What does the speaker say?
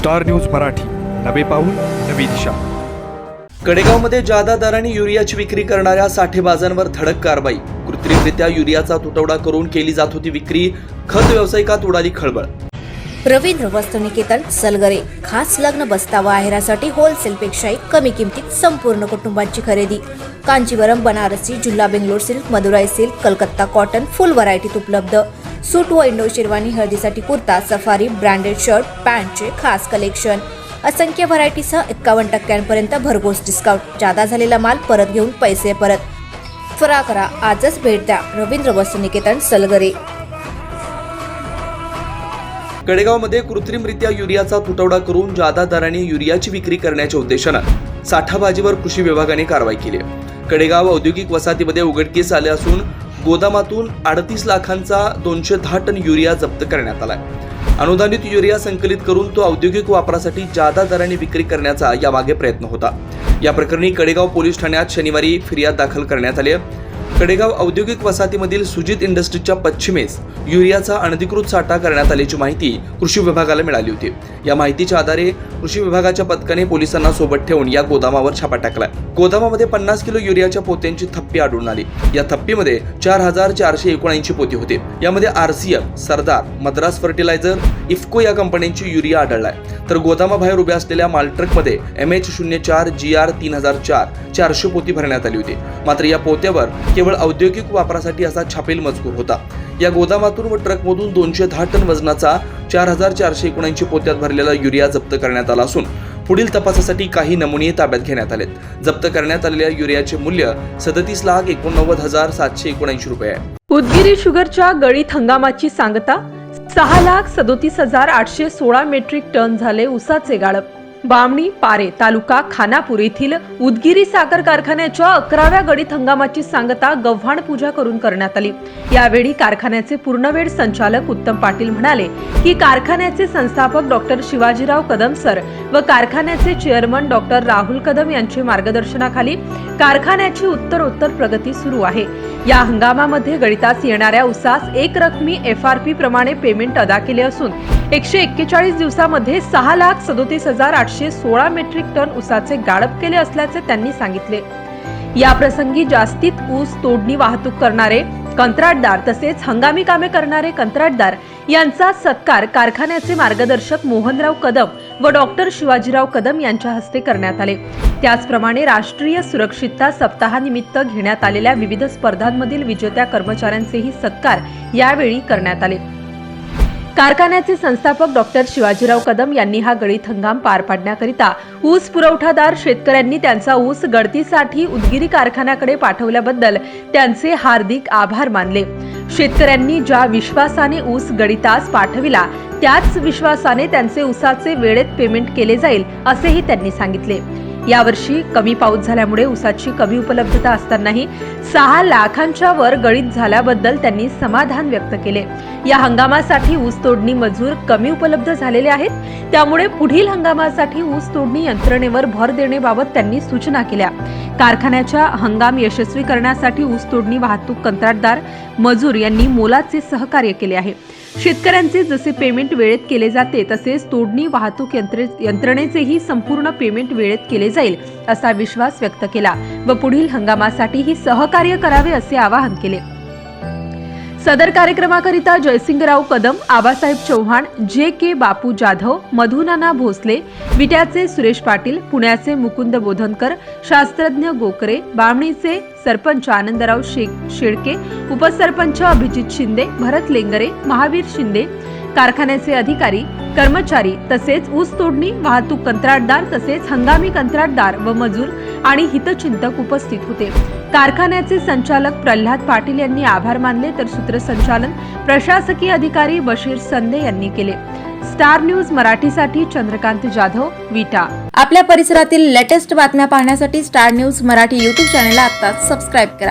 Star news Marathi, नवे पाऊल नवी दिशा। कडेगावमध्ये जादा दराने युरियाची विक्री करणाऱ्या साठेबाजांवर धडक कारवाई। कृत्रिमरित्या युरियाचा तुटवडा करून केली जात होती विक्री, खत व्यावसायिकात उडाली खळबळ। रवींद्र वस्त्रनिकेतन सलगरे खास लग्न बस्ता व आहेरासाठी होलसेलपेक्षाही कमी किमतीत संपूर्ण कुटुंबाची खरेदी। कांजीवरम, बनारसी, जुल्ला, Bangalore silk, Madurai silk, Calcutta cotton full व्हरायटीत उपलब्ध। सूट व इंडो शेरवानी, हळदीसाठी कुर्ता, सफारी, ब्रँडेड शर्ट, पॅन्टचे खास कलेक्शन। असंख्य व्हरायटीसह 51% भरघोस डिस्काउंट। जादा झालेला माल परत घेऊन पैसे परत। त्वरा करा, आजच भेट द्या रवींद्र वस्त्रनिकेतन सलगरे। कडेगावमध्ये कृत्रिमरित्या युरियाचा तुटवडा करून जादा दराने युरियाची विक्री करण्याच्या उद्देशानं साठाबाजीवर कृषी विभागाने कारवाई केली आहे। कडेगाव औद्योगिक वसाहतीमध्ये उघडकीस आले असून गोदामातून 38 लाखांचा 210 टन युरिया जप्त करण्यात आलाय। अनुदानित युरिया संकलित करून तो औद्योगिक वापरासाठी जादा दराने विक्री करण्याचा यामागे प्रयत्न होता। या प्रकरणी कडेगाव पोलीस ठाण्यात शनिवारी फिर्याद दाखल करण्यात आली आहे। कडेगाव औद्योगिक वसाहतीमधील सुजित इंडस्ट्रीजच्या पश्चिमेस युरियाचा अनधिकृत साठा करण्यात आल्याची माहिती कृषी विभागाला मिळाली होती। या माहितीच्या आधारे कृषी विभागाच्या पथकाने पोलिसांना सोबत ठेवून या गोदामावर छापा टाकलाय। गोदामामध्ये 50 किलो युरियाच्या पोत्यांची थप्पी आढळून आली। या थप्पीमध्ये 4479 पोती होते। यामध्ये RCF, सरदार, मद्रास फर्टिलायझर, इफ्को या कंपन्यांची युरिया आढळलाय। तर गोदामाबाहेर उभ्या असलेल्या मालट्रकमध्ये MH04 GR 3004 400 पोती भरण्यात आली होती। मात्र या पोत्यावर केवळ औद्योगिक वापरासाठी असा छापील मजकूर होता। या गोदामातून व ट्रकमधून 210 टन वजनाचा 4479 पोत्यात भरलेला युरिया जप्त करण्यात आला असून पुढील तपासासाठी काही नमुने ताब्यात घेण्यात आलेत। जप्त करण्यात आलेल्या युरियाचे मूल्य 37,89,779 रुपये आहे। उदगीर शुगरच्या गळीत हंगामाची सांगता 6,37,816 मेट्रिक टन झाले ऊसाचे गाळप। बामणी, पारे तालुका खानापूर येथील उदगीरी साखर कारखान्याच्या 11व्या गळीत हंगामाची सांगता गव्हाण पूजा करून करण्यात आली। यावेळी कारखान्याचे पूर्णवेळ संचालक उत्तम पाटील म्हणाले की कारखान्याचे संस्थापक डॉक्टर शिवाजीराव कदम सर व कारखान्याचे चेअरमन डॉक्टर राहुल कदम यांच्या मार्गदर्शनाखाली कारखान्याची उत्तरोत्तर प्रगती सुरू आहे। या हंगामामध्ये गळीतास येणाऱ्या ऊसास एक रकमी FRP प्रमाणे पेमेंट अदा केले असून 141 दिवसामध्ये 6,37,816 मेट्रिक टन ऊसाचे गाळप केले असल्याचे त्यांनी सांगितले। या प्रसंगी जास्तीत ऊस तोडणी वाहतूक करणारे कंत्राटदार तसेच हंगामी कामे करणारे कंत्राटदार यांचा सत्कार कारखान्याचे मार्गदर्शक मोहनराव कदम व डॉक्टर शिवाजीराव कदम यांच्या हस्ते करण्यात आले। त्याचप्रमाणे राष्ट्रीय सुरक्षितता सप्ताहानिमित्त घेण्यात आलेल्या विविध स्पर्धांमधील विजेत्या कर्मचाऱ्यांचेही सत्कार यावेळी करण्यात आले। कारखान्याचे संस्थापक डॉक्टर शिवाजीराव कदम यांनी हा गळीत हंगाम पार पाडण्याकरिता ऊस पुरवठादार शेतकऱ्यांनी त्यांचा ऊस गळतीसाठी उदगीरी कारखान्याकडे पाठवल्याबद्दल त्यांचे हार्दिक आभार मानले। शेतकऱ्यांनी ज्या विश्वासाने ऊस गळीतास पाठविला त्याच विश्वासाने त्यांचे ऊसाचे वेळेत पेमेंट केले जाईल असेही त्यांनी सांगितले। यावर्षी कमी पाऊस झाल्यामुळे ऊसाची कमी उपलब्धता असतानाही 6 लाखांच्या वर गळीत झाल्याबद्दल त्यांनी समाधान व्यक्त केले। या हंगामासाठी ऊस तोडणी मजूर कमी उपलब्ध झालेले आहेत, त्यामुळे पुढील हंगामासाठी ऊस तोडणी यंत्रणेवर भर देण्याबाबत त्यांनी सूचना केल्या। कारखान्याच्या हंगाम यशस्वी करण्यासाठी ऊस तोडणी वाहतूक कंत्राटदार मजूर यांनी मोलाचे सहकार्य केले आहे। शेतकऱ्यांचे जसे पेमेंट वेळेत केले जाते तसेच तोडणी वाहतूक यंत्रणेचेही संपूर्ण पेमेंट वेळेत केले जाईल असा विश्वास व्यक्त केला व पुढील हंगामासाठीही सहकार्य करावे असे आवाहन केले। सदर कार्यक्रमाकरिता जयसिंगराव कदम, आबासाहेब चव्हाण, JK बापू जाधव, मधुनाना भोसले, विट्याचे सुरेश पाटील, पुण्याचे मुकुंद बोधनकर, शास्त्रज्ञ गोकरे, बामणीचे सरपंच आनंदराव शेळके, उपसरपंच अभिजित शिंदे, भरत लेंगरे, महावीर शिंदे, कारखान्याचे अधिकारी, कर्मचारी तसेच ऊस तोडणी वाहतूक कंत्राटदार तसेच हंगामी कंत्राटदार व मजूर आणि हितचिंतक उपस्थित होते। कारखान्याचे संचालक प्रल्हाद पाटील यांनी आभार मानले तर सूत्रसंचालन प्रशासकीय अधिकारी बशीर संदे यांनी केले। स्टार न्यूज मराठीसाठी चंद्रकांत जाधव, विटा। आपल्या परिसरातील लेटेस्ट बातम्या पाहण्यासाठी स्टार न्यूज मराठी YouTube चॅनलला आत्ताच सबस्क्राइब करा।